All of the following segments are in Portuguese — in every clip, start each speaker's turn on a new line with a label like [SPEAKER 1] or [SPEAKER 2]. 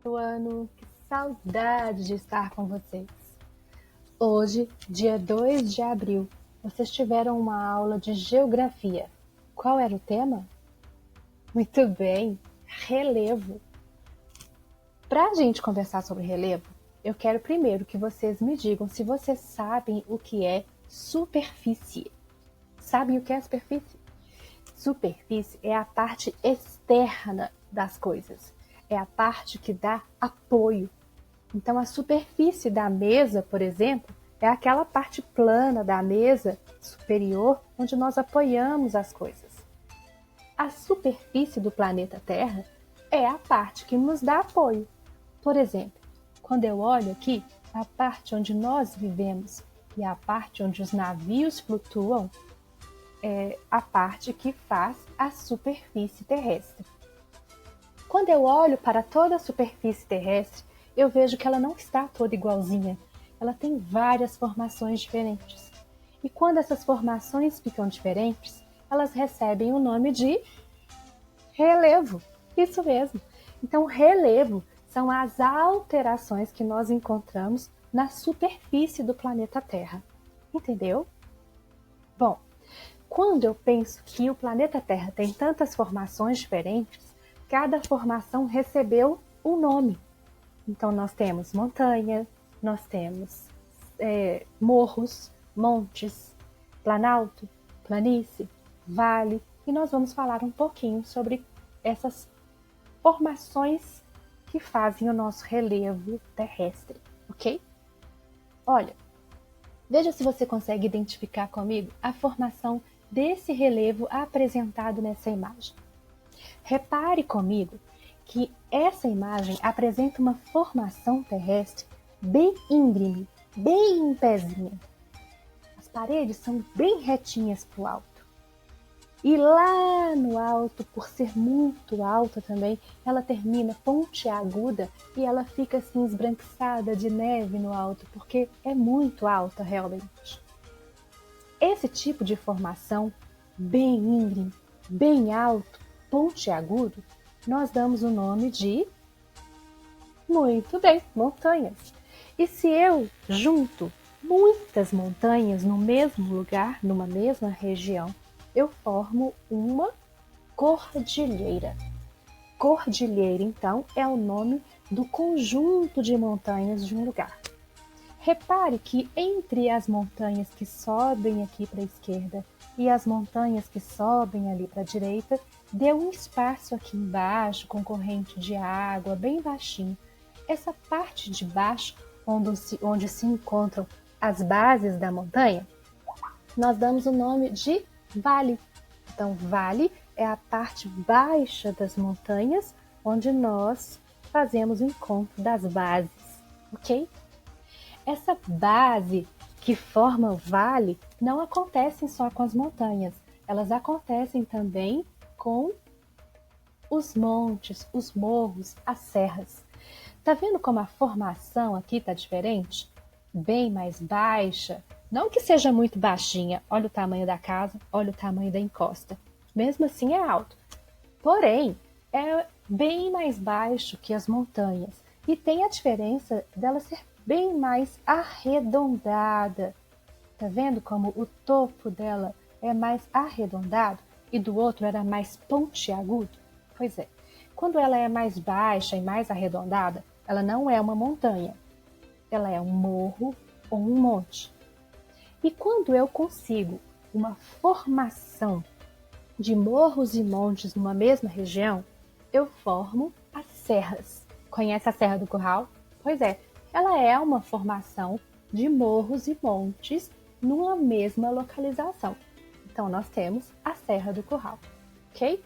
[SPEAKER 1] do ano, que saudade de estar com vocês. Hoje, dia 2 de abril, vocês tiveram uma aula de geografia. Qual era o tema? Muito bem, relevo. Para a gente conversar sobre relevo, eu quero primeiro que vocês me digam se vocês sabem o que é superfície. Sabem o que é superfície? Superfície é a parte externa das coisas. É a parte que dá apoio. Então, a superfície da mesa, por exemplo, é aquela parte plana da mesa superior onde nós apoiamos as coisas. A superfície do planeta Terra é a parte que nos dá apoio. Por exemplo, quando eu olho aqui, a parte onde nós vivemos e a parte onde os navios flutuam é a parte que faz a superfície terrestre. Quando eu olho para toda a superfície terrestre, eu vejo que ela não está toda igualzinha. Ela tem várias formações diferentes. E quando essas formações ficam diferentes, elas recebem o nome de relevo. Isso mesmo. Então, relevo são as alterações que nós encontramos na superfície do planeta Terra. Entendeu? Bom, quando eu penso que o planeta Terra tem tantas formações diferentes, cada formação recebeu um nome. Então, nós temos montanha, nós temos morros, montes, planalto, planície, vale, e nós vamos falar um pouquinho sobre essas formações que fazem o nosso relevo terrestre, ok? Olha, veja se você consegue identificar comigo a formação desse relevo apresentado nessa imagem. Repare comigo que essa imagem apresenta uma formação terrestre bem íngreme, bem em pezinha. As paredes são bem retinhas para o alto. E lá no alto, por ser muito alta também, ela termina pontiaguda e ela fica assim esbranquiçada de neve no alto, porque é muito alta realmente. Esse tipo de formação, bem íngreme, bem alto, pontiagudo, nós damos o nome de, muito bem, montanhas. E se eu junto muitas montanhas no mesmo lugar, numa mesma região, eu formo uma cordilheira. Cordilheira, então, é o nome do conjunto de montanhas de um lugar. Repare que entre as montanhas que sobem aqui para a esquerda e as montanhas que sobem ali para a direita, deu um espaço aqui embaixo com corrente de água bem baixinho. Essa parte de baixo, onde se encontram as bases da montanha, nós damos o nome de vale. Então, vale é a parte baixa das montanhas, onde nós fazemos o encontro das bases, ok? Essa base que forma o vale não acontece só com as montanhas, elas acontecem também com os montes, os morros, as serras. Tá vendo como a formação aqui tá diferente? Bem mais baixa, não que seja muito baixinha, olha o tamanho da casa, olha o tamanho da encosta. Mesmo assim é alto. Porém, é bem mais baixo que as montanhas e tem a diferença dela ser bem mais arredondada. Tá vendo como o topo dela é mais arredondado e do outro era mais pontiagudo? Pois é, quando ela é mais baixa e mais arredondada, ela não é uma montanha, ela é um morro ou um monte. E quando eu consigo uma formação de morros e montes numa mesma região, eu formo as serras. Conhece a Serra do Curral? Pois é, ela é uma formação de morros e montes numa mesma localização. Então, nós temos a Serra do Curral, ok?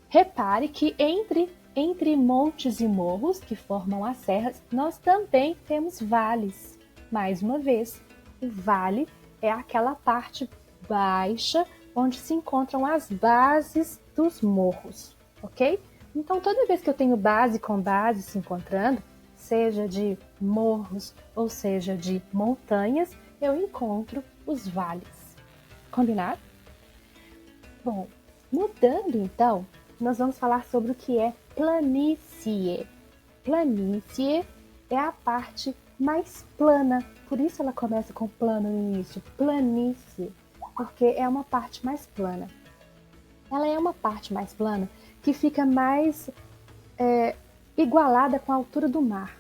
[SPEAKER 1] Repare que entre montes e morros que formam as serras, nós também temos vales. Mais uma vez, o vale é aquela parte baixa onde se encontram as bases dos morros, ok? Então, toda vez que eu tenho base com base se encontrando, seja de morros ou seja de montanhas, eu encontro os vales. Combinado? Bom, mudando então, nós vamos falar sobre o que é planície. planície é a parte mais plana. Por isso ela começa com plano no início, planície, porque é uma parte mais plana. Ela é uma parte mais plana que fica mais igualada com a altura do mar.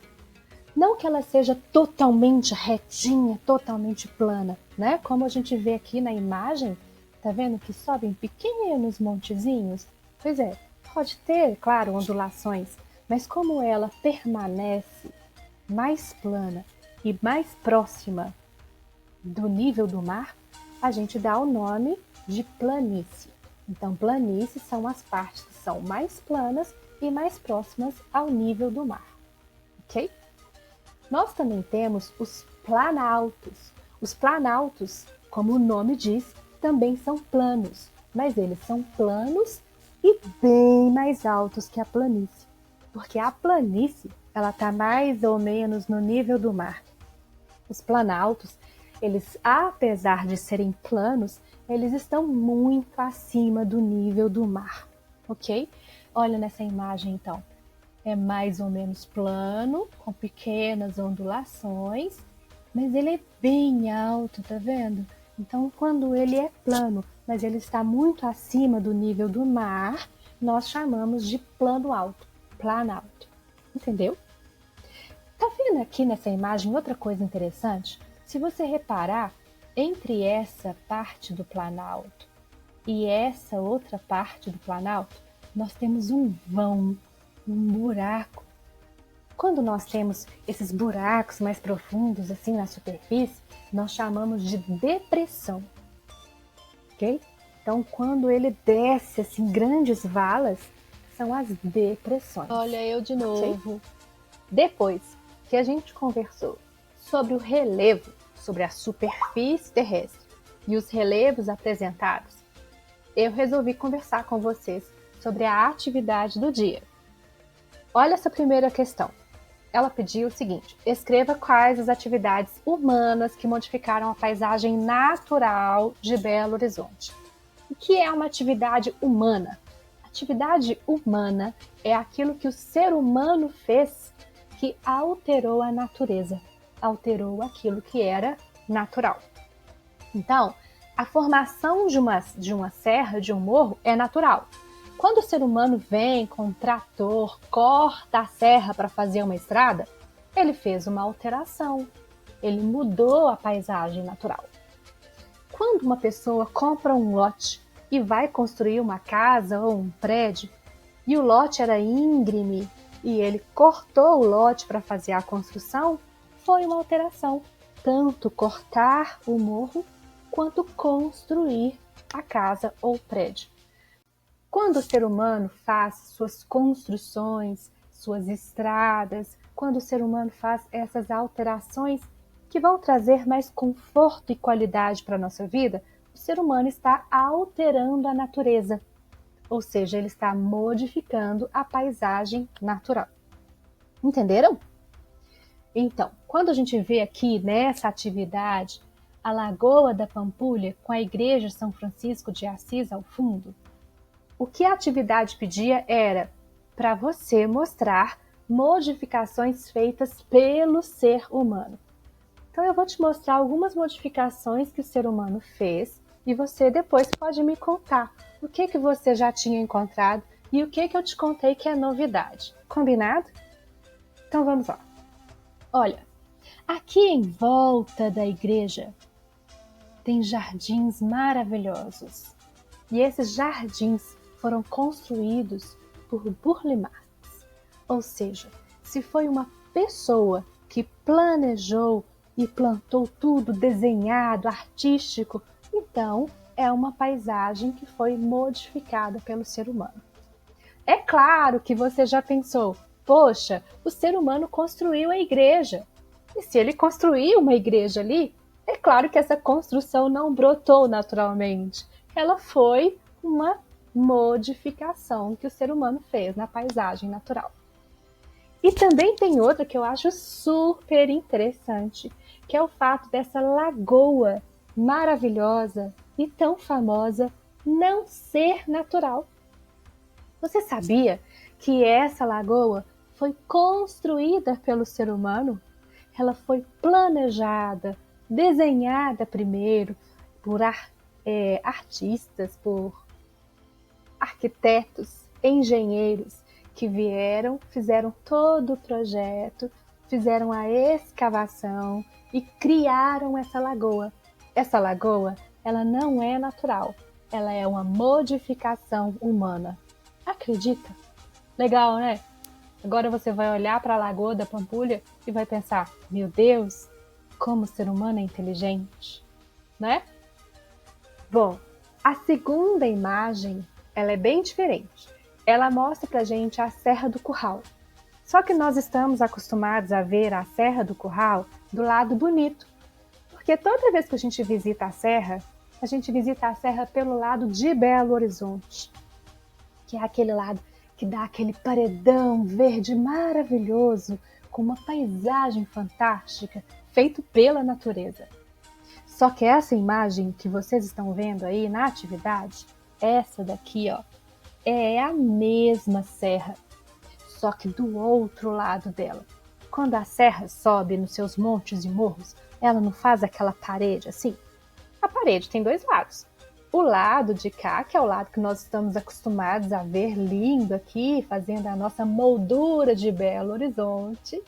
[SPEAKER 1] Não que ela seja totalmente retinha, totalmente plana, né? Como a gente vê aqui na imagem, tá vendo que sobem pequenos montezinhos? Pois é, pode ter, claro, ondulações, mas como ela permanece mais plana e mais próxima do nível do mar, a gente dá o nome de planície. Então, planícies são as partes que são mais planas e mais próximas ao nível do mar, ok? Nós também temos os planaltos. Os planaltos, como o nome diz, também são planos, mas eles são planos e bem mais altos que a planície, porque a planície ela está mais ou menos no nível do mar. Os planaltos, eles, apesar de serem planos, eles estão muito acima do nível do mar, ok? Olha nessa imagem então. É mais ou menos plano, com pequenas ondulações, mas ele é bem alto, tá vendo? Então, quando ele é plano, mas ele está muito acima do nível do mar, nós chamamos de plano alto, planalto. Entendeu? Tá vendo aqui nessa imagem outra coisa interessante? Se você reparar, entre essa parte do planalto e essa outra parte do planalto, nós temos um vão, um buraco. Quando nós temos esses buracos mais profundos assim na superfície, nós chamamos de depressão, ok? Então, quando ele desce assim grandes valas, são as depressões. Olha eu de novo. Okay? Depois que a gente conversou sobre o relevo, sobre a superfície terrestre e os relevos apresentados, eu resolvi conversar com vocês sobre a atividade do dia. Olha essa primeira questão. Ela pediu o seguinte: escreva quais as atividades humanas que modificaram a paisagem natural de Belo Horizonte. O que é uma atividade humana? Atividade humana é aquilo que o ser humano fez que alterou a natureza, alterou aquilo que era natural. Então, a formação de uma serra, de um morro, é natural. Quando o ser humano vem com um trator, corta a serra para fazer uma estrada, ele fez uma alteração, ele mudou a paisagem natural. Quando uma pessoa compra um lote e vai construir uma casa ou um prédio, e o lote era íngreme e ele cortou o lote para fazer a construção, foi uma alteração, tanto cortar o morro quanto construir a casa ou prédio. Quando o ser humano faz suas construções, suas estradas, quando o ser humano faz essas alterações que vão trazer mais conforto e qualidade para a nossa vida, o ser humano está alterando a natureza, ou seja, ele está modificando a paisagem natural. Entenderam? Então, quando a gente vê aqui nessa atividade a Lagoa da Pampulha com a Igreja São Francisco de Assis ao fundo, o que a atividade pedia era para você mostrar modificações feitas pelo ser humano. Então eu vou te mostrar algumas modificações que o ser humano fez e você depois pode me contar o que você já tinha encontrado e o que eu te contei que é novidade. Combinado? Então vamos lá. Olha, aqui em volta da igreja tem jardins maravilhosos. E esses jardins foram construídos por Burle Marx. Ou seja, se foi uma pessoa que planejou e plantou tudo desenhado, artístico, então é uma paisagem que foi modificada pelo ser humano. É claro que você já pensou, poxa, o ser humano construiu a igreja. E se ele construiu uma igreja ali, é claro que essa construção não brotou naturalmente. Ela foi uma modificação que o ser humano fez na paisagem natural. E também tem outra que eu acho super interessante, que é o fato dessa lagoa maravilhosa e tão famosa não ser natural. Você sabia que essa lagoa foi construída pelo ser humano, ela foi planejada, desenhada primeiro por artistas, por arquitetos, engenheiros que vieram, fizeram todo o projeto, fizeram a escavação e criaram essa lagoa. Essa lagoa, ela não é natural, ela é uma modificação humana. Acredita? Legal, né? Agora você vai olhar para a Lagoa da Pampulha e vai pensar, meu Deus, como o ser humano é inteligente, né? Bom, a segunda imagem, ela é bem diferente. Ela mostra pra gente a Serra do Curral. Só que nós estamos acostumados a ver a Serra do Curral do lado bonito. Porque toda vez que a gente visita a serra pelo lado de Belo Horizonte, que é aquele lado que dá aquele paredão verde maravilhoso, com uma paisagem fantástica, feito pela natureza. Só que essa imagem que vocês estão vendo aí na atividade, essa daqui, ó, é a mesma serra, só que do outro lado dela. Quando a serra sobe nos seus montes e morros, ela não faz aquela parede assim? A parede tem dois lados. O lado de cá, que é o lado que nós estamos acostumados a ver lindo aqui, fazendo a nossa moldura de Belo Horizonte,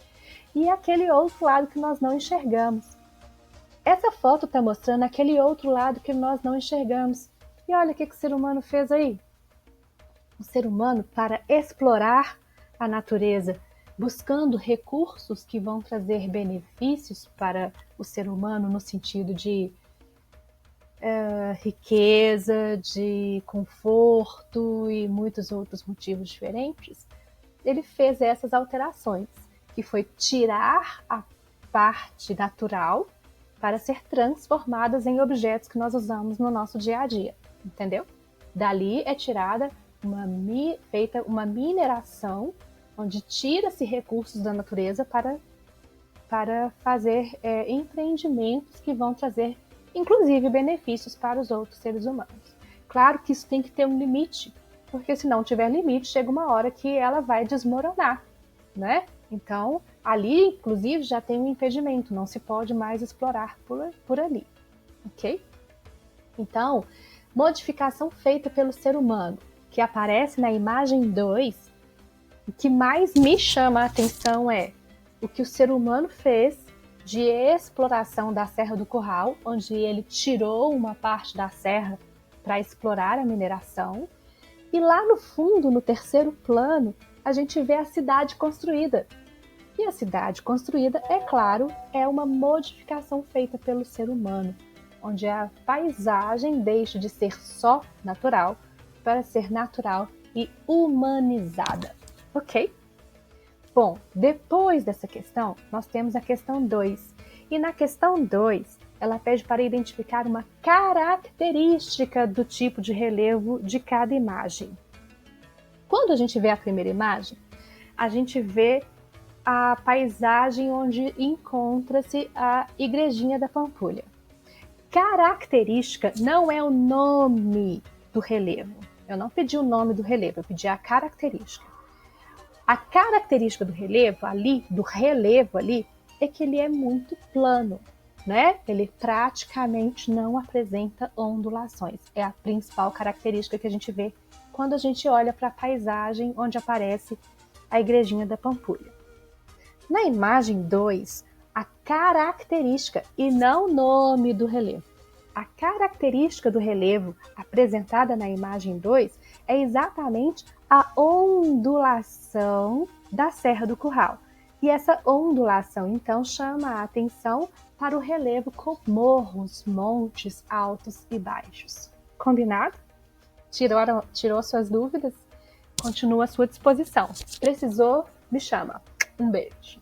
[SPEAKER 1] e aquele outro lado que nós não enxergamos. Essa foto está mostrando aquele outro lado que nós não enxergamos. E olha o que o ser humano fez aí. O ser humano, para explorar a natureza, buscando recursos que vão trazer benefícios para o ser humano no sentido de riqueza, de conforto e muitos outros motivos diferentes, ele fez essas alterações, que foi tirar a parte natural para ser transformadas em objetos que nós usamos no nosso dia a dia, entendeu? Dali é tirada feita uma mineração, onde tira-se recursos da natureza para fazer empreendimentos que vão trazer, inclusive, benefícios para os outros seres humanos. Claro que isso tem que ter um limite, porque se não tiver limite, chega uma hora que ela vai desmoronar, né? Então, ali, inclusive, já tem um impedimento, não se pode mais explorar por ali, ok? Então, modificação feita pelo ser humano, que aparece na imagem 2, o que mais me chama a atenção é o que o ser humano fez de exploração da Serra do Curral, onde ele tirou uma parte da serra para explorar a mineração. E lá no fundo, no terceiro plano, a gente vê a cidade construída. E a cidade construída, é claro, é uma modificação feita pelo ser humano, onde a paisagem deixa de ser só natural para ser natural e humanizada. Ok? Bom, depois dessa questão, nós temos a questão 2. E na questão 2, ela pede para identificar uma característica do tipo de relevo de cada imagem. Quando a gente vê a primeira imagem, a gente vê a paisagem onde encontra-se a Igrejinha da Pampulha. Característica não é o nome do relevo. Eu não pedi o nome do relevo, eu pedi a característica. A característica do relevo ali, é que ele é muito plano, né? Ele praticamente não apresenta ondulações. É a principal característica que a gente vê quando a gente olha para a paisagem onde aparece a Igrejinha da Pampulha. Na imagem 2, a característica e não o nome do relevo. A característica do relevo apresentada na imagem 2 é exatamente a ondulação da Serra do Curral. E essa ondulação, então, chama a atenção para o relevo com morros, montes altos e baixos. Combinado? Tirou suas dúvidas? Continua à sua disposição. Precisou? Me chama. Um beijo.